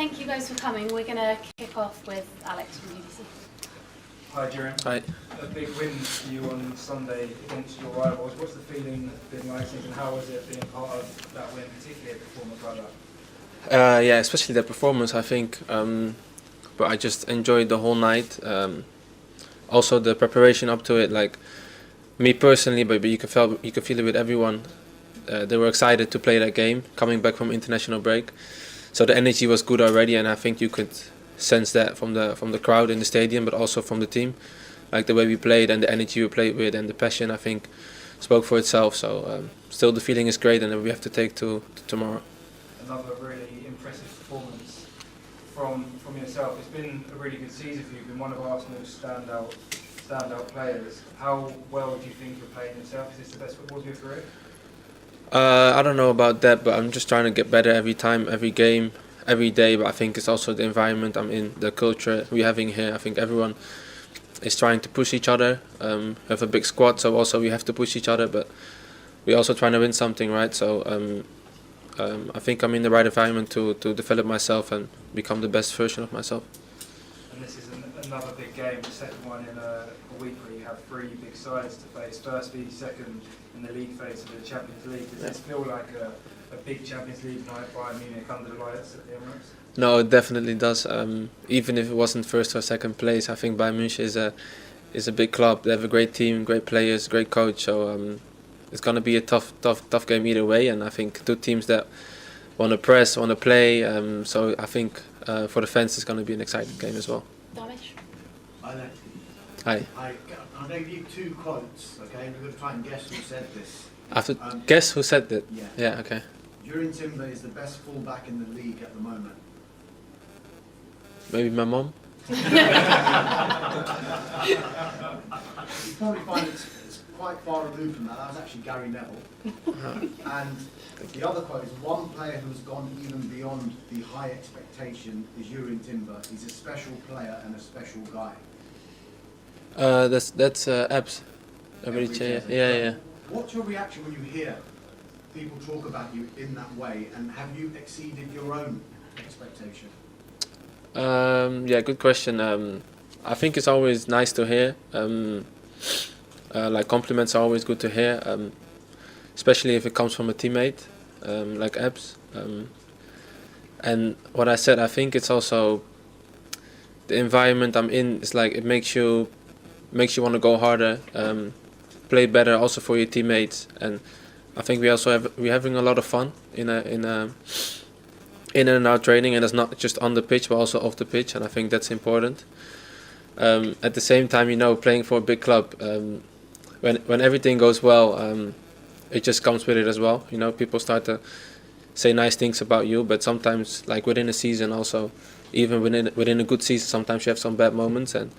thank you guys for coming. We're going to kick off with Alex from BBC. Hi, Jurrien. Hi. A big win for you on Sunday against your rivals. What's the feeling been like since, and how was it being part of that win, particularly a performance like that? Yeah, especially the performance, I think. But I just enjoyed the whole night. Also the preparation up to it, like me personally, but you could feel it with everyone. They were excited to play that game, coming back from international break. So the energy was good already, and I think you could sense that from the crowd in the stadium, but also from the team, like the way we played and the energy we played with and the passion. I think spoke for itself. So still the feeling is great, and we have to take to tomorrow. Another really impressive performance from yourself. It's been a really good season for you. You've been one of Arsenal's standout players. How well do you think you're playing yourself? Is this the best football of your career? I don't know about that, but I'm just trying to get better every time, every game, every day. But I think it's also the environment I'm in, the culture we're having here. I think everyone is trying to push each other. We have a big squad, so also we have to push each other, but we're also trying to win something, right? So I think I'm in the right environment to develop myself and become the best version of myself. And this is another big game, the second one in a week where you have three big sides to face. First v second in the league phase of the Champions League. Does this feel like a big Champions League night, Bayern Munich under the lights at the Emirates? No, it definitely does. Even if it wasn't first or second place, I think Bayern Munich is a big club. They have a great team, great players, great coach. So it's going to be a tough game either way. And I think two teams that want to press, want to play. So I think for the fans, it's going to be an exciting game as well. Damish? Hi there. Hi. I'm going to give you two quotes, okay? We're going to try and guess who said this. I have to guess who said that? Yeah. Yeah, okay. Jurrien Timber is the best fullback in the league at the moment. Maybe my mom? You probably find it's quite far removed from that. That was actually Gary Neville. And the other quote is, one player who has gone even beyond the high expectation is Jurrien Timber. He's a special player and a special guy. That's Abs. Yeah. What's your reaction when you hear people talk about you in that way, and have you exceeded your own expectation? Yeah, good question. I think it's always nice to hear. Like compliments are always good to hear, especially if it comes from a teammate like Abs. And what I said, I think it's also the environment I'm in. It's like it makes you want to go harder, play better, also for your teammates. And I think we're having a lot of fun in and out training, and it's not just on the pitch but also off the pitch, and I think that's important. At the same time, playing for a big club, when everything goes well, it just comes with it as well. People start to say nice things about you, but sometimes, like within a season, also even within a good season, sometimes you have some bad moments, and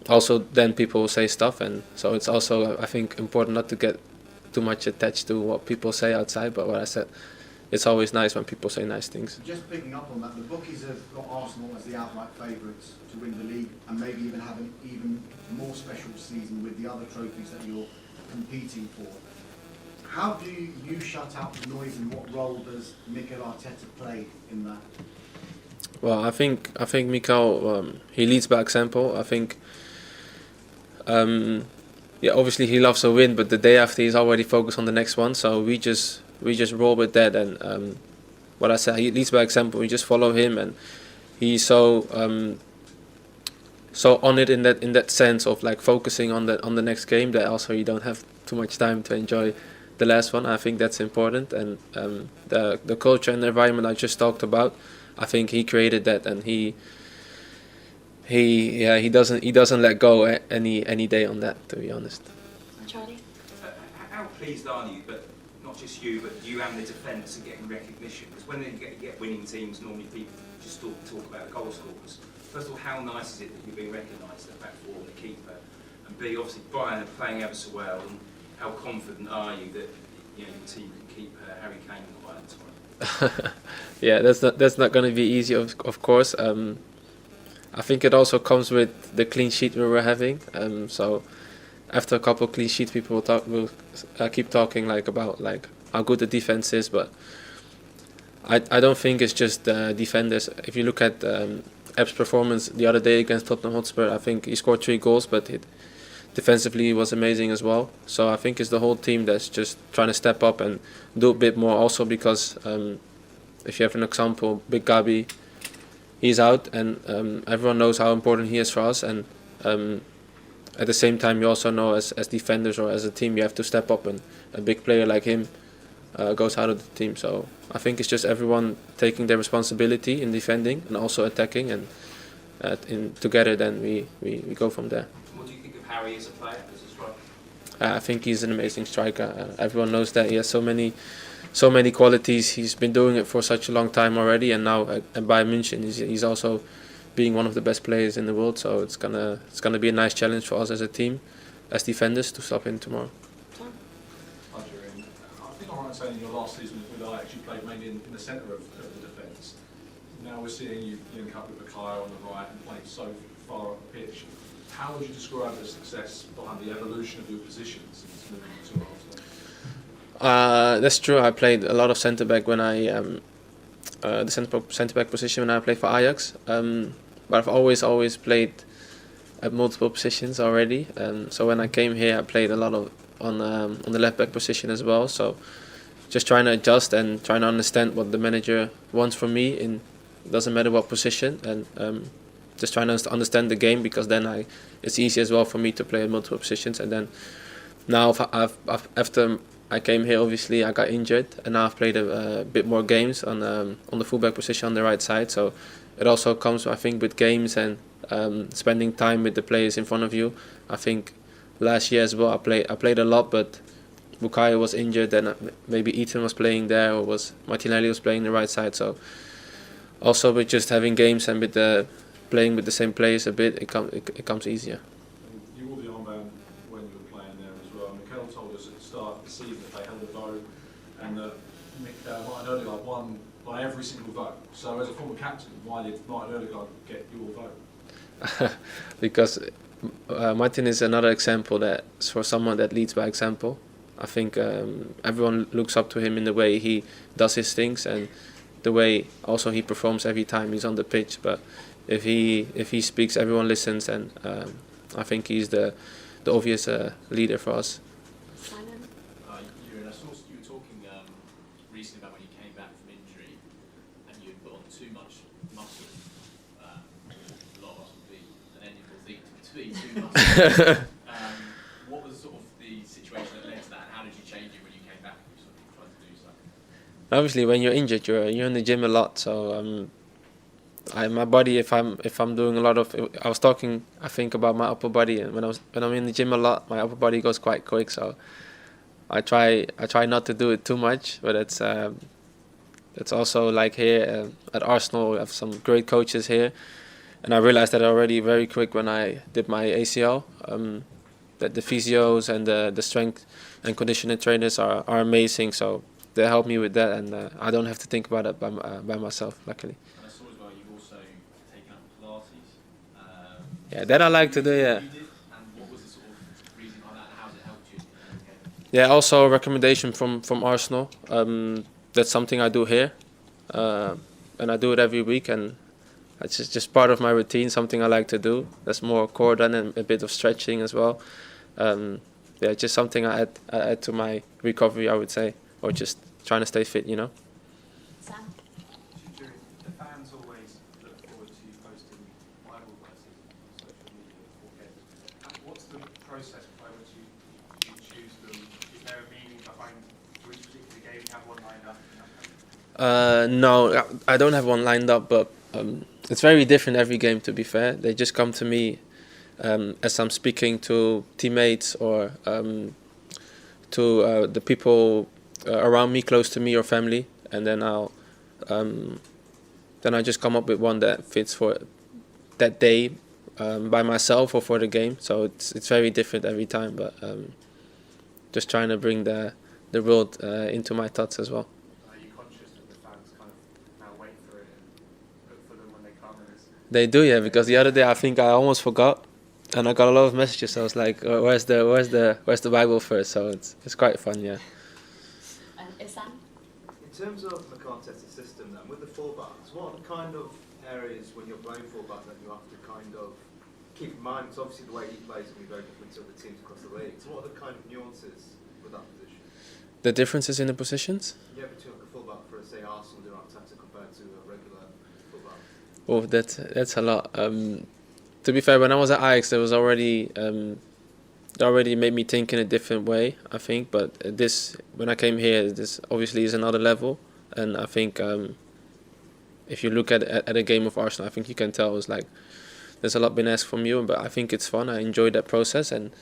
also then people will say stuff, and so it's also, I think, important not to get too much attached to what people say outside. But what I said, it's always nice when people say nice things. Just picking up on that, the bookies have got Arsenal as the outright favourites to win the league, and maybe even have an even more special season with the other trophies that you're competing for. How do you shut out the noise, and what role does Mikel Arteta play in that? Well, I think Mikel, he leads by example. I think, obviously he loves a win, but the day after he's already focused on the next one. So we just roll with that, and what I said, he leads by example. We just follow him, and he's so on it in that sense of like focusing on the next game, that also you don't have too much time to enjoy the last one. I think that's important, and the culture and the environment I just talked about, I think he created that, and he doesn't let go any day on that, to be honest. Charlie? How pleased are you, but not just you, but you and the defence are getting recognition? Because when you get winning teams, normally people just talk about the goal scorers. First of all, how nice is it that you're being recognised, the back four and the keeper? And B, obviously Bayern are playing ever so well, and how confident are you that your team can keep Harry Kane in the Bayern tomorrow? Yeah, that's not going to be easy, of course. I think it also comes with the clean sheet we were having. So after a couple of clean sheets, people will keep talking about how good the defense is. But I don't think it's just defenders. If you look at Ep's performance the other day against Tottenham Hotspur, I think he scored 3 goals, but defensively he was amazing as well. So I think it's the whole team that's just trying to step up and do a bit more. Also because if you have an example, Big Gabi, he's out, and everyone knows how important he is for us. And at the same time, you also know as defenders or as a team, you have to step up, and a big player like him goes out of the team. So I think it's just everyone taking their responsibility in defending and also attacking, and together then we go from there. What do you think of Harry as a player, as a striker? I think he's an amazing striker. Everyone knows that he has so many qualities. He's been doing it for such a long time already, and now at Bayern Munich he's also being one of the best players in the world. So it's gonna be a nice challenge for us as a team, as defenders, to stop him tomorrow. Hi, Jurrien. I think I'm right in saying in your last season with Ajax you played mainly in the centre of the defence. Now we're seeing you link up with Mikel on the right and playing so far up the pitch. How would you describe the success behind the evolution of your positions since moving to Arsenal? That's true. I played a lot of centre back when I the centre back position when I played for Ajax. But I've always played at multiple positions already. So when I came here, I played a lot on the left back position as well. So just trying to adjust and trying to understand what the manager wants from me. It doesn't matter what position, and just trying to understand the game, because then it's easy as well for me to play at multiple positions. And then now after I came here, obviously I got injured, and now I've played a bit more games on the fullback position on the right side. So it also comes, I think, with games and spending time with the players in front of you. I think last year as well I played a lot, but Bukayo was injured, and maybe Ethan was playing there, or Martinelli was playing the right side. So also with just having games and with playing with the same players a bit, it comes easier. You wore the armband when you were playing there as well. Mikel told us at the start of the season that they held a vote, and that Martin Odegaard won by every single vote. So as a former captain, why did Martin Odegaard get your vote? Because Martin is another example that's for someone that leads by example. I think everyone looks up to him in the way he does his things, and the way also he performs every time he's on the pitch. But if he speaks, everyone listens, and I think he's the obvious leader for us. Simon? I saw you were talking recently about when you came back from injury and you put on too much muscle. A lot of us would be, and then you will think to be too muscle. What was sort of the situation that led to that, and how did you change it when you came back and sort of tried to do something? Obviously, when you're injured, you're in the gym a lot. So my body, if I'm doing a lot of, I was talking, I think, about my upper body, and when I'm in the gym a lot, my upper body goes quite quick. So I try not to do it too much, but it's also like here at Arsenal, we have some great coaches here, and I realized that already very quick when I did my ACL. That the physios and the strength and conditioning trainers are amazing. So they help me with that, and I don't have to think about it by myself, luckily. And I saw as well you've also taken up Pilates. Yeah, that I like to do, yeah. You did, and what was the sort of reason behind that, and how has it helped you? Yeah, also a recommendation from Arsenal. That's something I do here, and I do it every week, and it's just part of my routine, something I like to do. That's more core done and a bit of stretching as well. Yeah, just something I add to my recovery, I would say, or just trying to stay fit, you know. Sam? Jurrien, the fans always look forward to you posting Bible verses on social media before games. What's the process by which you choose them? Is there a meaning behind for each particular game? You have one lined up? No, I don't have one lined up, but it's very different every game, to be fair. They just come to me as I'm speaking to teammates or to the people around me, close to me, or family, and then I just come up with one that fits for that day by myself or for the game. So it's very different every time, but just trying to bring the world into my thoughts as well. Are you conscious that the fans kind of now wait for it and look for them when they come? They do, yeah, because the other day I think I almost forgot, and I got a lot of messages. I was like, "Where's the Bible verse?" So it's quite fun, yeah. Isan? In terms of Mikel Arteta's system then, with the fullbacks, what are the kind of areas when you're playing fullback that you have to kind of keep in mind? Because obviously the way he plays will be very different to other teams across the league. So what are the kind of nuances with that position? The differences in the positions? Yeah, between like a fullback for, say, Arsenal and Arteta compared to a regular fullback. Oh, that's a lot. To be fair, when I was at Ajax, there was already it already made me think in a different way, I think. But when I came here, this obviously is another level, and I think if you look at a game of Arsenal, I think you can tell it's like there's a lot been asked from you, but I think it's fun. I enjoy that process, and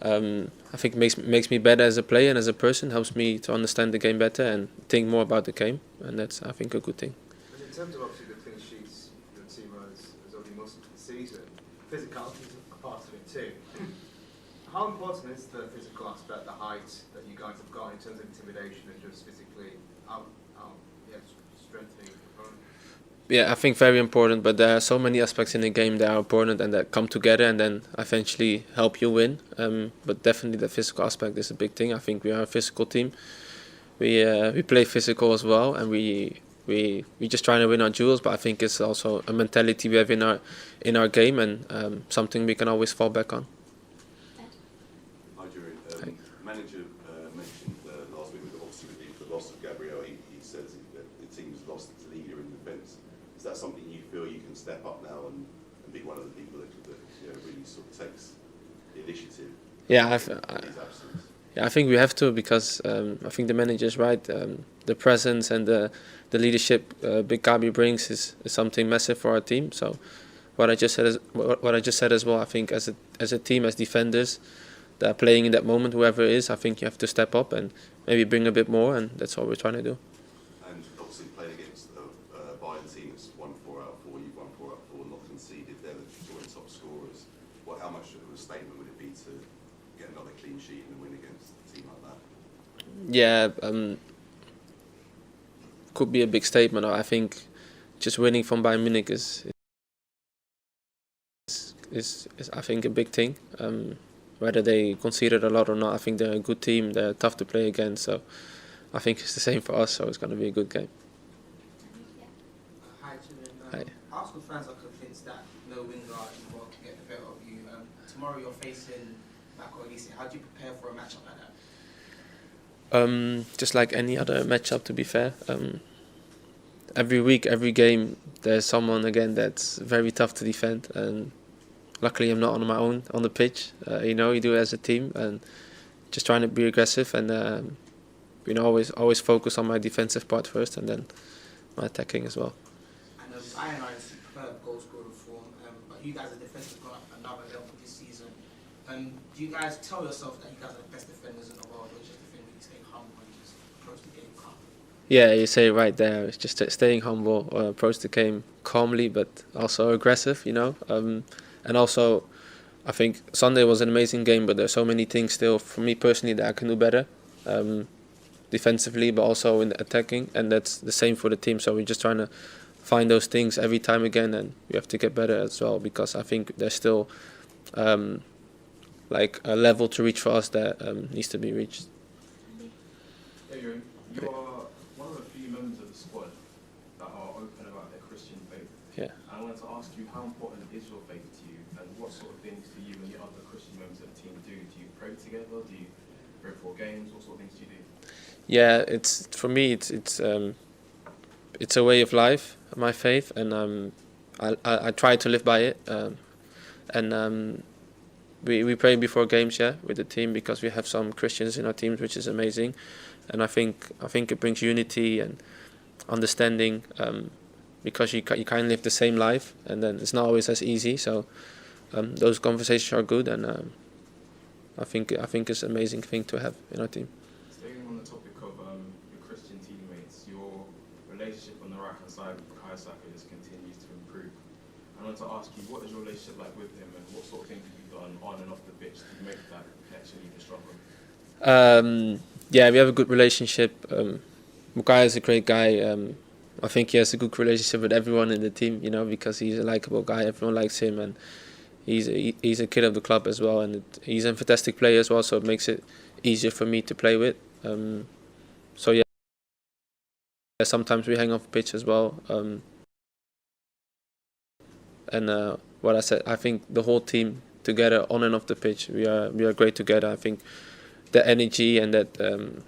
I think it makes me better as a player and as a person. Helps me to understand the game better and think more about the game, and that's, I think, a good thing. And in terms of obviously the clean sheets your team has already mustered for the season, physicality is a part of it too. How important is the physical aspect, the height that you guys have got in terms of intimidation and just physically strengthening the opponent? Yeah, I think very important, but there are so many aspects in the game that are important and that come together and then eventually help you win. But definitely the physical aspect is a big thing. I think we are a physical team. We play physical as well, and we just trying to win our duels. But I think it's also a mentality we have in our game, and something we can always fall back on. Hi, Jurrien. Manager mentioned last week, obviously with the loss of Gabriel, he says that the team's lost its leader in defence. Is that something you feel you can step up now and be one of the people that really sort of takes the initiative? Yeah, in his absence? Yeah, I think we have to, because I think the manager is right. The presence and the leadership Big Gabi brings is something massive for our team. So what I just said as well. I think as a team, as defenders that are playing in that moment, whoever it is, I think you have to step up and maybe bring a bit more, and that's what we're trying to do. And obviously playing against a Bayern team that's won 4 out of 4, you've won 4 out of 4, not conceded, they're the joint top scorers. How much of a statement would it be to get another clean sheet and win against a team like that? Yeah, could be a big statement. I think just winning from Bayern Munich is I think a big thing. Whether they conceded a lot or not, I think they're a good team. They're tough to play against, so I think it's the same for us. So it's going to be a good game. Hi, Jurrien. Hi. Arsenal fans are convinced that no winger in the world can get the better of you. Tomorrow you're facing Mikel Arteta. How do you prepare for a matchup like that? Just like any other matchup, to be fair. Every week, every game, there's someone again that's very tough to defend, and luckily I'm not on my own on the pitch. You do it as a team, and just trying to be aggressive and always focus on my defensive part first, and then my attacking as well. I know Bayern are in superb goal scoring form, but you guys are defensive got another level this season. Do you guys tell yourself that you guys are the best defenders in the world, or just defending, staying humble and just approach the game calm? Yeah, you say it right there. It's just staying humble, approach the game calmly, but also aggressive. And also, I think Sunday was an amazing game, but there's so many things still for me personally that I can do better, defensively, but also in the attacking, and that's the same for the team. So we're just trying to find those things every time again, and we have to get better as well, because I think there's still like a level to reach for us that needs to be reached. Yeah, you are one of the few members of the squad that are open about their Christian faith. Yeah. I wanted to ask you, how important is your faith to you, and what sort of things do you and the other Christian members of the team do? Do you pray together? Do you pray for games? What sort of things do you do? Yeah, it's for me. It's a way of life, my faith, and I try to live by it. And we pray before games, with the team, because we have some Christians in our teams, which is amazing. And I think it brings unity and understanding, because you kind of live the same life, and then it's not always as easy. So those conversations are good, and I think it's an amazing thing to have in our team. Staying on the topic of your Christian teammates, your relationship on the right-hand side with Bukayo Saka just continues to improve. I wanted to ask you, what is your relationship like with him, and what sort of things have you done on and off the pitch to make that connection even stronger? Yeah, we have a good relationship. Bukayo is a great guy. I think he has a good relationship with everyone in the team, because he's a likable guy. Everyone likes him, and he's a kid of the club as well, and he's a fantastic player as well, so it makes it easier for me to play with. So yeah. Sometimes we hang off pitch as well. What I said, I think the whole team together on and off the pitch, we are great together. I think the energy and that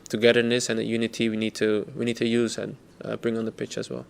togetherness and the unity we need to use and bring on the pitch as well.